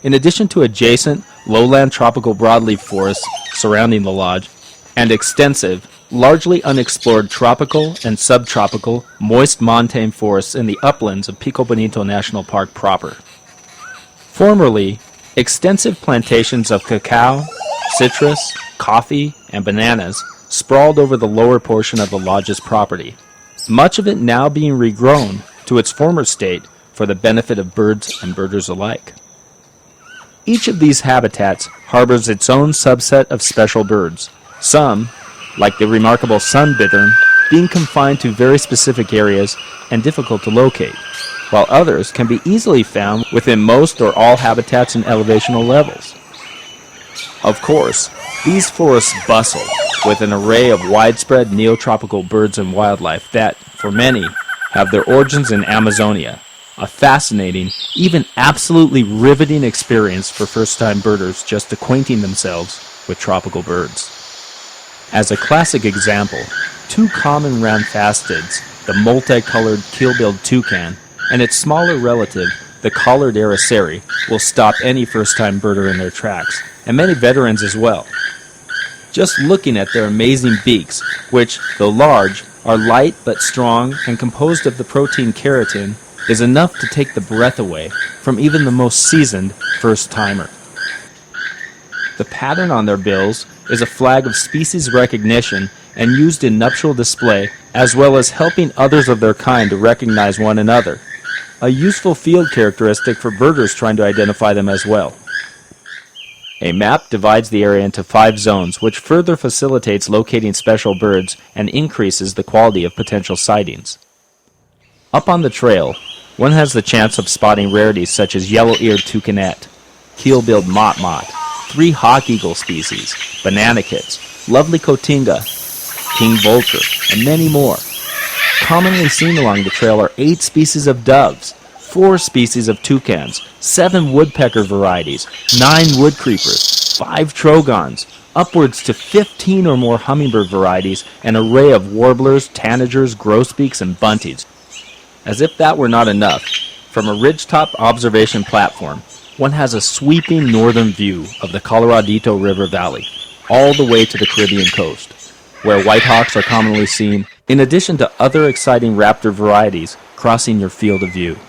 In addition to adjacent, lowland tropical broadleaf forests surrounding the lodge, and extensive, largely unexplored tropical and subtropical moist montane forests in the uplands of Pico Bonito National Park proper. Formerly, extensive plantations of cacao, citrus, coffee, and bananas sprawled over the lower portion of the lodge's property, much of it now being regrown to its former state for the benefit of birds and birders alike. Each of these habitats harbors its own subset of special birds, some, like the remarkable sunbittern, being confined to very specific areas and difficult to locate, while others can be easily found within most or all habitats and elevational levels. Of course, these forests bustle with an array of widespread neotropical birds and wildlife that, for many, have their origins in Amazonia, a fascinating, even absolutely riveting experience for first-time birders just acquainting themselves with tropical birds. As a classic example, two common round-fasteds, the multicolored keel-billed toucan and its smaller relative, the collared araceri, will stop any first-time birder in their tracks, and many veterans as well. Just looking at their amazing beaks, which, though large, are light but strong and composed of the protein keratin, is enough to take the breath away from even the most seasoned first-timer. The pattern on their bills is a flag of species recognition and used in nuptial display, as well as helping others of their kind to recognize one another, a useful field characteristic for birders trying to identify them as well. A map divides the area into 5 zones, which further facilitates locating special birds and increases the quality of potential sightings. Up on the trail, one has the chance of spotting rarities such as yellow-eared toucanet, keel-billed motmot, 3 hawk eagle species, banana kits, lovely cotinga, king vulture, and many more. Commonly seen along the trail are 8 species of doves, 4 species of toucans, 7 woodpecker varieties, 9 woodcreepers, 5 trogons, upwards to 15 or more hummingbird varieties, an array of warblers, tanagers, grosbeaks, and bunties. As if that were not enough, from a ridgetop observation platform, one has a sweeping northern view of the Coloradito River Valley, all the way to the Caribbean coast, where white hawks are commonly seen, in addition to other exciting raptor varieties crossing your field of view.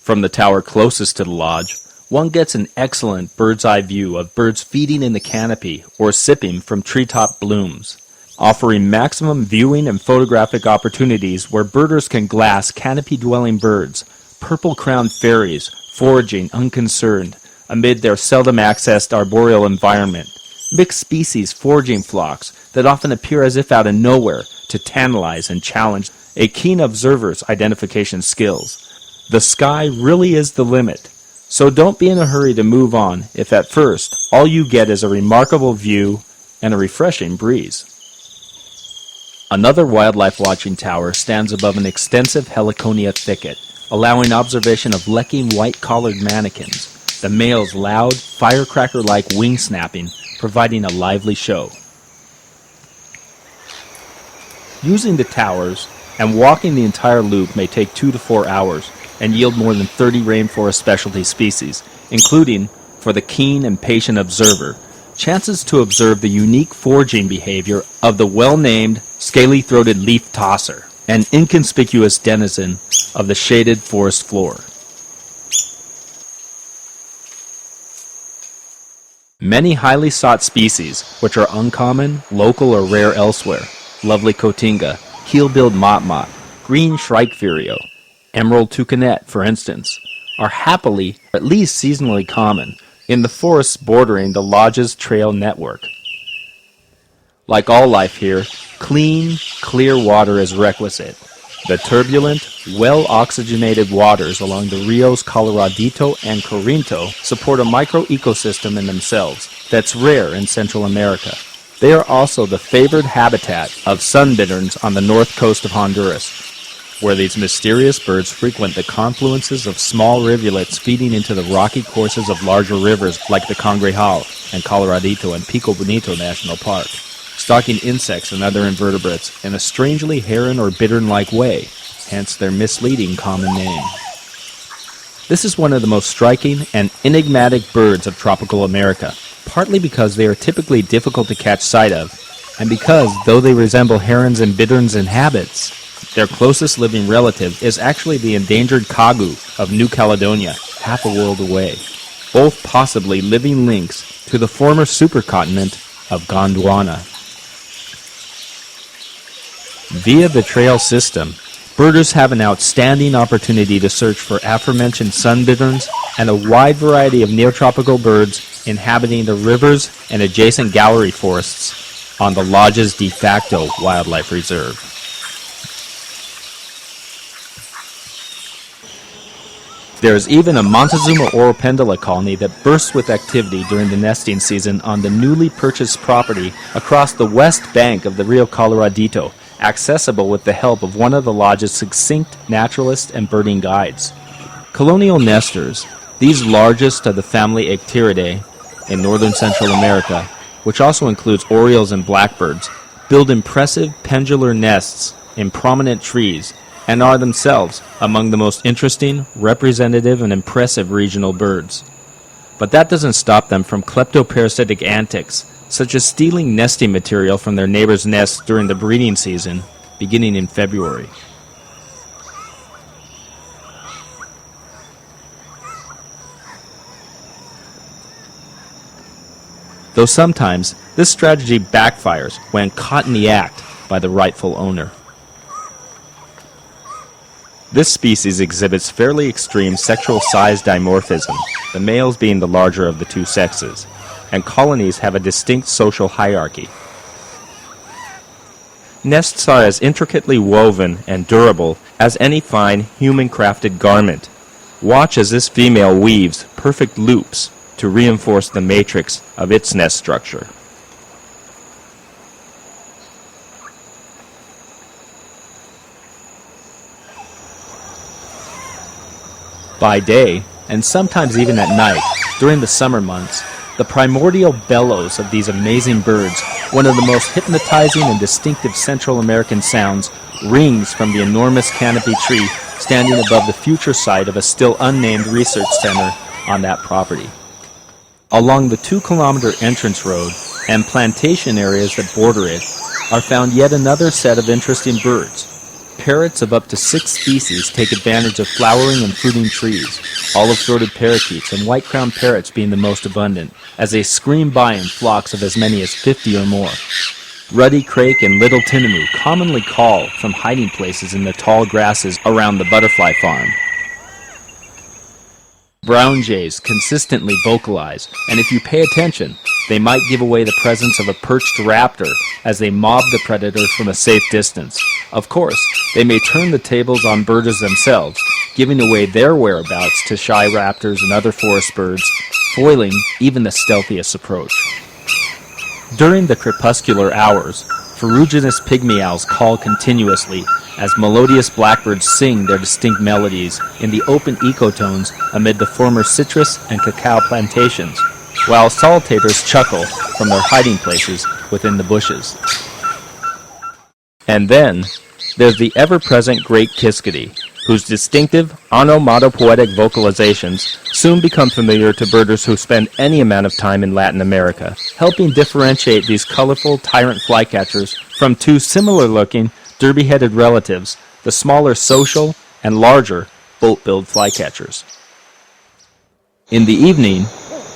From the tower closest to the lodge, one gets an excellent bird's-eye view of birds feeding in the canopy or sipping from treetop blooms, offering maximum viewing and photographic opportunities where birders can glass canopy-dwelling birds, purple-crowned fairies, foraging unconcerned amid their seldom-accessed arboreal environment, mixed species foraging flocks that often appear as if out of nowhere to tantalize and challenge a keen observer's identification skills. The sky really is the limit, so don't be in a hurry to move on if at first all you get is a remarkable view and a refreshing breeze. Another wildlife watching tower stands above an extensive heliconia thicket, allowing observation of lecking white-collared manakins, the male's loud, firecracker-like wing snapping providing a lively show. Using the towers and walking the entire loop may take 2 to 4 hours and yield more than 30 rainforest specialty species, including, for the keen and patient observer, chances to observe the unique foraging behavior of the well-named scaly-throated leaf-tosser, an inconspicuous denizen of the shaded forest floor. Many highly sought species, which are uncommon, local, or rare elsewhere, lovely cotinga, keel-billed motmot, green shrike-vireo, emerald toucanet, for instance, are happily, or at least seasonally common, in the forests bordering the lodge's trail network. Like all life here, clean, clear water is requisite. The turbulent, well-oxygenated waters along the Rios Coloradito and Corinto support a microecosystem in themselves that's rare in Central America. They are also the favored habitat of sunbitterns on the north coast of Honduras, where these mysterious birds frequent the confluences of small rivulets feeding into the rocky courses of larger rivers like the Cangrejal and Coloradito and Pico Bonito National Park, stalking insects and other invertebrates in a strangely heron or bittern-like way, hence their misleading common name. This is one of the most striking and enigmatic birds of tropical America, partly because they are typically difficult to catch sight of, and because, though they resemble herons and bitterns in habits, their closest living relative is actually the endangered kagu of New Caledonia, half a world away, both possibly living links to the former supercontinent of Gondwana. Via the trail system, birders have an outstanding opportunity to search for aforementioned sunbitterns and a wide variety of neotropical birds inhabiting the rivers and adjacent gallery forests on the Lodge's de facto wildlife reserve. There is even a Montezuma oropendula colony that bursts with activity during the nesting season on the newly purchased property across the west bank of the Rio Coloradito, accessible with the help of one of the Lodge's succinct naturalist and birding guides. Colonial nesters, these largest of the family Icteridae in northern Central America, which also includes orioles and blackbirds, build impressive pendular nests in prominent trees and are themselves among the most interesting, representative, and impressive regional birds. But that doesn't stop them from kleptoparasitic antics, such as stealing nesting material from their neighbors' nests during the breeding season, beginning in February. Though sometimes this strategy backfires when caught in the act by the rightful owner. This species exhibits fairly extreme sexual size dimorphism, the males being the larger of the two sexes, and colonies have a distinct social hierarchy. Nests are as intricately woven and durable as any fine human-crafted garment. Watch as this female weaves perfect loops to reinforce the matrix of its nest structure. By day, and sometimes even at night, during the summer months, the primordial bellows of these amazing birds, one of the most hypnotizing and distinctive Central American sounds, rings from the enormous canopy tree standing above the future site of a still unnamed research center on that property. Along the 2-kilometer entrance road and plantation areas that border it are found yet another set of interesting birds. Parrots of up to 6 species take advantage of flowering and fruiting trees, olive-throated parakeets and white-crowned parrots being the most abundant, as they scream by in flocks of as many as 50 or more. Ruddy crake and little tinamou commonly call from hiding places in the tall grasses around the butterfly farm. Brown jays consistently vocalize, and if you pay attention, they might give away the presence of a perched raptor as they mob the predator from a safe distance. Of course, they may turn the tables on birders themselves, giving away their whereabouts to shy raptors and other forest birds, foiling even the stealthiest approach. During the crepuscular hours, ferruginous pygmy owls call continuously as melodious blackbirds sing their distinct melodies in the open ecotones amid the former citrus and cacao plantations, while solitators chuckle from their hiding places within the bushes. And then, there's the ever-present great kiskadee, whose distinctive onomatopoetic vocalizations soon become familiar to birders who spend any amount of time in Latin America, helping differentiate these colorful tyrant flycatchers from two similar-looking, derby-headed relatives, the smaller social and larger boat-billed flycatchers. In the evening,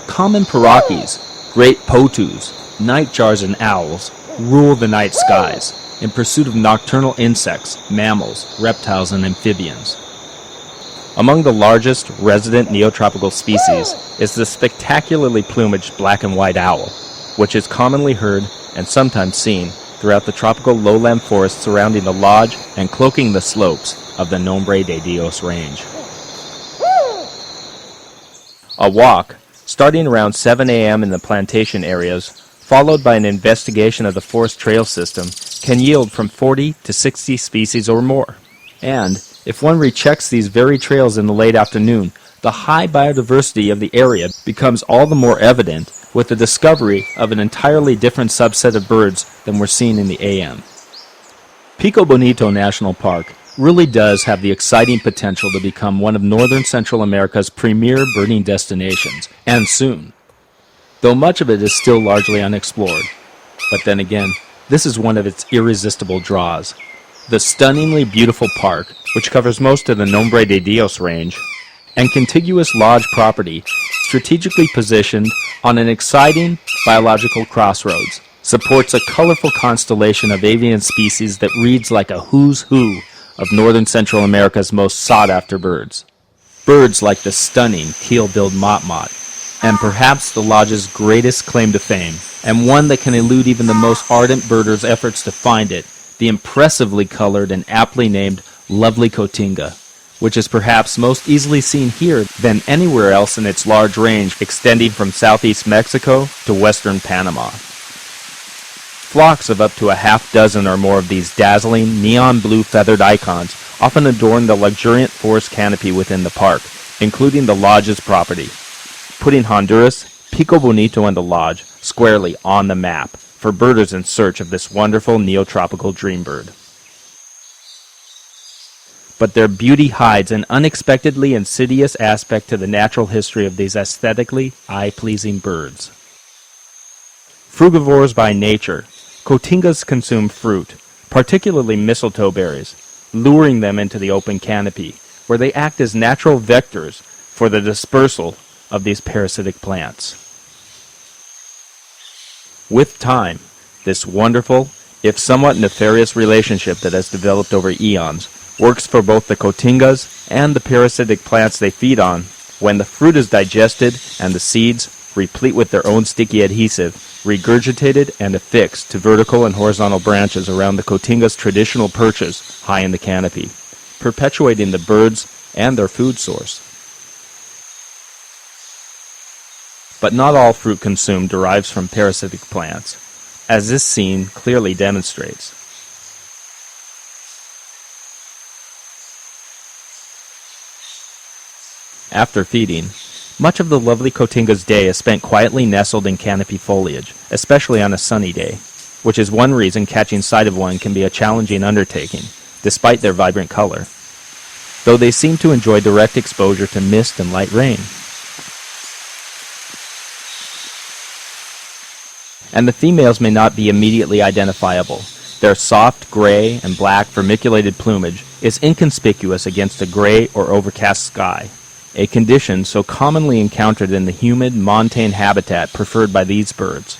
common parroquets, great potus, nightjars, and owls rule the night skies in pursuit of nocturnal insects, mammals, reptiles, and amphibians. Among the largest resident neotropical species is the spectacularly plumaged black and white owl, which is commonly heard and sometimes seen throughout the tropical lowland forests surrounding the lodge and cloaking the slopes of the Nombre de Dios range. A walk, starting around 7 a.m. in the plantation areas, followed by an investigation of the forest trail system, can yield from 40 to 60 species or more. And, if one rechecks these very trails in the late afternoon, the high biodiversity of the area becomes all the more evident with the discovery of an entirely different subset of birds than were seen in the AM. Pico Bonito National Park, really does have the exciting potential to become one of northern Central America's premier birding destinations, and soon. Though much of it is still largely unexplored. But then again, this is one of its irresistible draws. The stunningly beautiful park, which covers most of the Nombre de Dios range, and contiguous lodge property, strategically positioned on an exciting biological crossroads, supports a colorful constellation of avian species that reads like a who's who of northern Central America's most sought-after birds. Birds like the stunning keel-billed motmot, and perhaps the lodge's greatest claim to fame, and one that can elude even the most ardent birder's efforts to find it, the impressively colored and aptly named lovely cotinga, which is perhaps most easily seen here than anywhere else in its large range extending from southeast Mexico to western Panama. Flocks of up to a half dozen or more of these dazzling, neon blue feathered icons often adorn the luxuriant forest canopy within the park, including the lodge's property, putting Honduras, Pico, Bonito, and the lodge squarely on the map for birders in search of this wonderful neotropical dream bird. But their beauty hides an unexpectedly insidious aspect to the natural history of these aesthetically eye-pleasing birds. Frugivores by nature, cotingas consume fruit, particularly mistletoe berries, luring them into the open canopy, where they act as natural vectors for the dispersal of these parasitic plants. With time, this wonderful, if somewhat nefarious relationship that has developed over eons works for both the cotingas and the parasitic plants they feed on. When the fruit is digested and the seeds, replete with their own sticky adhesive, regurgitated and affixed to vertical and horizontal branches around the cotinga's traditional perches high in the canopy, perpetuating the birds and their food source. But not all fruit consumed derives from parasitic plants, as this scene clearly demonstrates. After feeding, much of the lovely cotinga's day is spent quietly nestled in canopy foliage, especially on a sunny day, which is one reason catching sight of one can be a challenging undertaking, despite their vibrant color, though they seem to enjoy direct exposure to mist and light rain. And the females may not be immediately identifiable. Their soft gray and black vermiculated plumage is inconspicuous against a gray or overcast sky, a condition so commonly encountered in the humid, montane habitat preferred by these birds.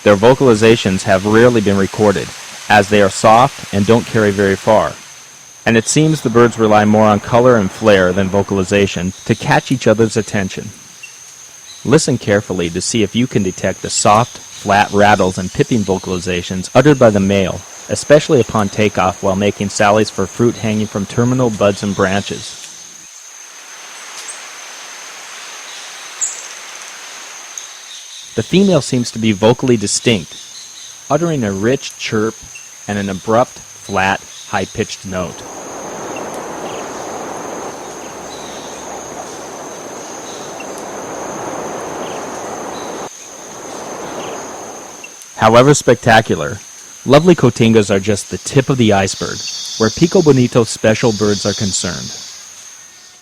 Their vocalizations have rarely been recorded, as they are soft and don't carry very far, and it seems the birds rely more on color and flair than vocalization to catch each other's attention. Listen carefully to see if you can detect the soft, flat rattles and pipping vocalizations uttered by the male, especially upon takeoff while making sallies for fruit hanging from terminal buds and branches. The female seems to be vocally distinct, uttering a rich chirp and an abrupt, flat, high-pitched note. However spectacular, lovely cotingas are just the tip of the iceberg, where Pico Bonito's special birds are concerned.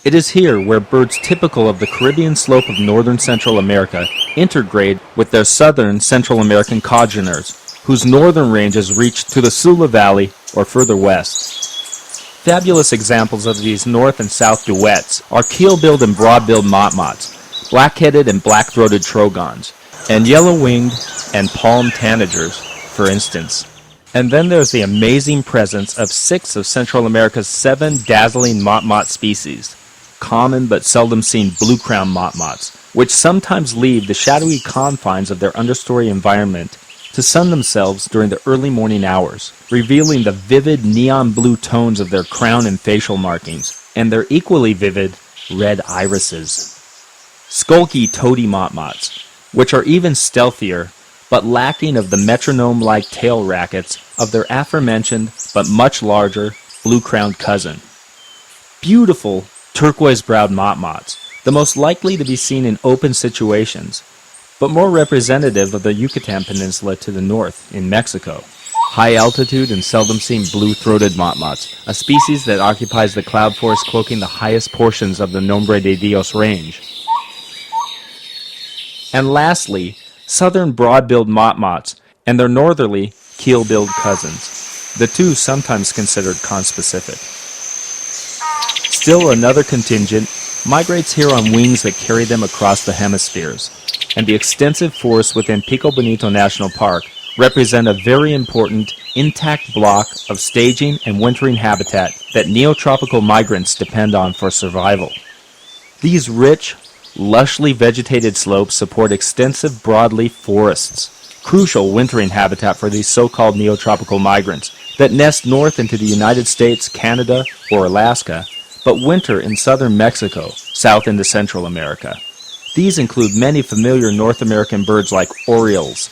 It is here where birds typical of the Caribbean slope of northern Central America intergrade with their southern Central American congeners, whose northern ranges reach to the Sula Valley or further west. Fabulous examples of these north and south duets are keel-billed and broad-billed motmots, black-headed and black-throated trogons, and yellow-winged and palm tanagers, for instance. And then there's the amazing presence of 6 of Central America's 7 dazzling motmot species, common but seldom seen blue-crowned motmots, which sometimes leave the shadowy confines of their understory environment to sun themselves during the early morning hours, revealing the vivid neon blue tones of their crown and facial markings, and their equally vivid red irises. Skulky toady motmots, which are even stealthier, but lacking of the metronome-like tail rackets of their aforementioned but much larger blue-crowned cousin. Beautiful turquoise-browed motmots, the most likely to be seen in open situations, but more representative of the Yucatan Peninsula to the north in Mexico. high-altitude and seldom-seen blue-throated motmots, a species that occupies the cloud forest cloaking the highest portions of the Nombre de Dios range. And lastly, southern broad-billed motmots and their northerly keel-billed cousins, the two sometimes considered conspecific. Still another contingent migrates here on wings that carry them across the hemispheres, and the extensive forests within Pico Bonito National Park represent a very important, intact block of staging and wintering habitat that neotropical migrants depend on for survival. These rich, lushly vegetated slopes support extensive broadleaf forests, crucial wintering habitat for these so-called neotropical migrants that nest north into the United States, Canada, or Alaska, but winter in southern Mexico, south into Central America. These include many familiar North American birds like orioles,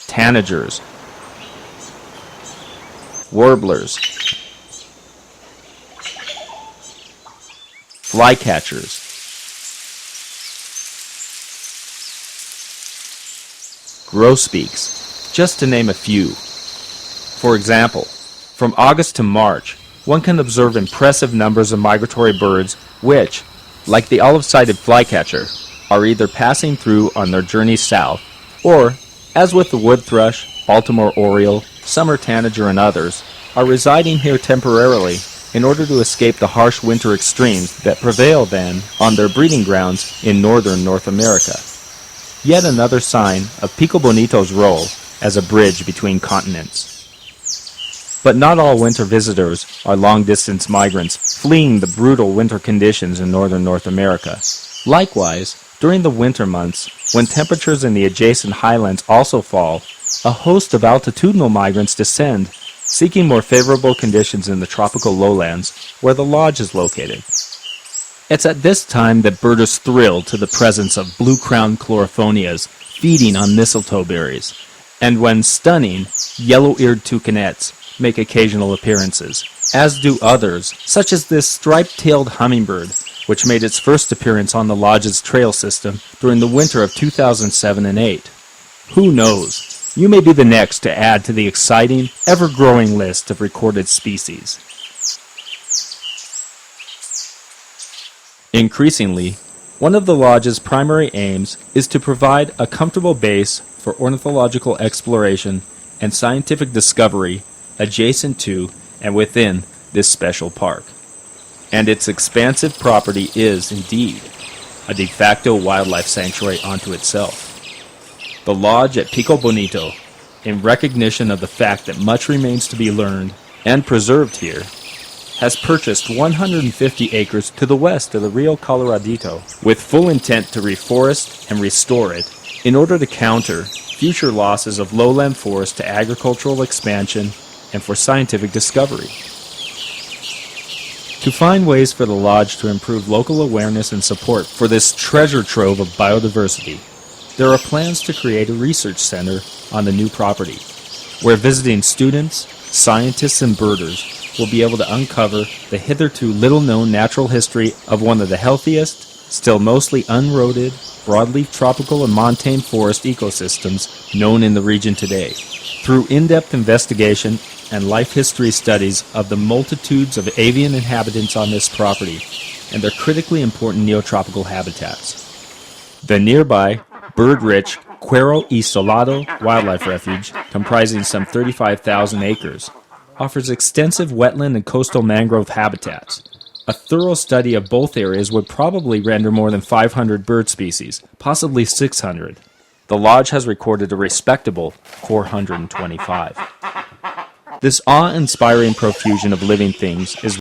tanagers, warblers, flycatchers, grosbeaks, just to name a few. For example, from August to March, one can observe impressive numbers of migratory birds which, like the olive-sided flycatcher, are either passing through on their journey south, or, as with the wood thrush, Baltimore oriole, summer tanager, and others, are residing here temporarily in order to escape the harsh winter extremes that prevail then on their breeding grounds in northern North America. Yet another sign of Pico Bonito's role as a bridge between continents. But not all winter visitors are long-distance migrants fleeing the brutal winter conditions in northern North America. Likewise, during the winter months, when temperatures in the adjacent highlands also fall, a host of altitudinal migrants descend, seeking more favorable conditions in the tropical lowlands where the lodge is located. It's at this time that birders thrill to the presence of blue-crowned chlorophonias feeding on mistletoe berries, and when stunning, yellow-eared toucanets make occasional appearances, as do others, such as this striped-tailed hummingbird, which made its first appearance on the lodge's trail system during the winter of 2007 and 8. Who knows? You may be the next to add to the exciting, ever-growing list of recorded species. Increasingly, one of the lodge's primary aims is to provide a comfortable base for ornithological exploration and scientific discovery adjacent to and within this special park. And its expansive property is, indeed, a de facto wildlife sanctuary unto itself. The lodge at Pico Bonito, in recognition of the fact that much remains to be learned and preserved here, has purchased 150 acres to the west of the Rio Coloradito with full intent to reforest and restore it in order to counter future losses of lowland forest to agricultural expansion and for scientific discovery. To find ways for the lodge to improve local awareness and support for this treasure trove of biodiversity, there are plans to create a research center on the new property, where visiting students, scientists, and birders will be able to uncover the hitherto little-known natural history of one of the healthiest, still mostly unroaded, broadleaf tropical and montane forest ecosystems known in the region today, through in-depth investigation and life history studies of the multitudes of avian inhabitants on this property and their critically important neotropical habitats. The nearby, bird-rich Cuero Isolado Wildlife Refuge, comprising some 35,000 acres, offers extensive wetland and coastal mangrove habitats. A thorough study of both areas would probably render more than 500 bird species, possibly 600. The lodge has recorded a respectable 425. This awe-inspiring profusion of living things is